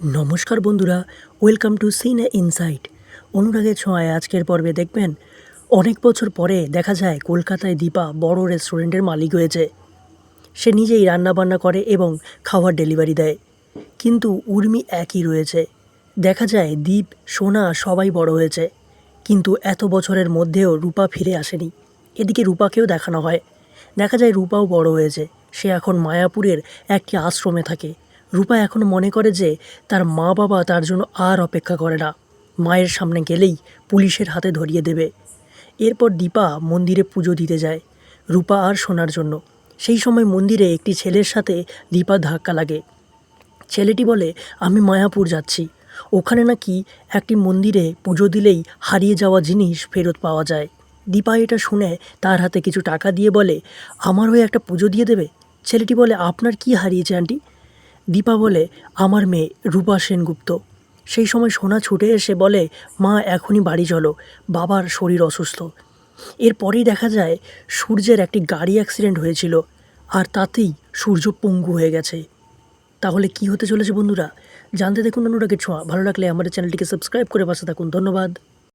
নমস্কার বন্ধুরা, welcome to সিনে ইনসাইট। অনুরাগের ছোঁয়ায় আজকের পর্বে দেখবেন অনেক বছর পরে দেখা যায় কলকাতায় দীপা বড় রেস্টুরেন্টের মালিক হয়েছে। সে নিজেই রান্নাবান্না করে এবং খাবার ডেলিভারি দেয়, কিন্তু উর্মি একই রয়েছে। দেখা যায় দীপ, সোনা সবাই বড় হয়েছে, কিন্তু এত বছরের মধ্যেও রূপা ফিরে আসেনি। এদিকে রূপাকেও দেখানো হয়, দেখা যায় রূপাও বড় হয়েছে। সে এখন মায়াপুরের একটি আশ্রমে থাকে। রূপা এখন মনে করে যে তার মা বাবা তার জন্য আর অপেক্ষা করে না, মায়ের সামনে গেলেই পুলিশের হাতে ধরিয়ে দেবে। এরপর দীপা মন্দিরে পুজো দিতে যায় রূপা আর সোনার জন্য। সেই সময় মন্দিরে একটি ছেলের সাথে দীপার ধাক্কা লাগে। ছেলেটি বলে, আমি মায়াপুর যাচ্ছি, ওখানে নাকি একটি মন্দিরে পুজো দিলেই হারিয়ে যাওয়া জিনিস ফেরত পাওয়া যায়। দীপা এটা শুনে তার হাতে কিছু টাকা দিয়ে বলে, আমার হয়ে একটা পুজো দিয়ে দেবে। ছেলেটি বলে, আপনার কি হারিয়েছে আন্টি? দীপা বলে, আমার মেয়ে রূপা সেনগুপ্ত। সেই সময় সোনা ছুটে এসে বলে, মা এখনই বাড়ি চলো, বাবার শরীর অসুস্থ। এরপরেই দেখা যায় সূর্যের একটি গাড়ি অ্যাক্সিডেন্ট হয়েছিল, আর তাতেই সূর্য পঙ্গু হয়ে গেছে। তাহলে কি হতে চলেছে বন্ধুরা, জানতে দেখুন অনুরাগের ছোঁয়া। ভালো লাগলে আমাদের চ্যানেলটিকে সাবস্ক্রাইব করে পাশে থাকুন। ধন্যবাদ।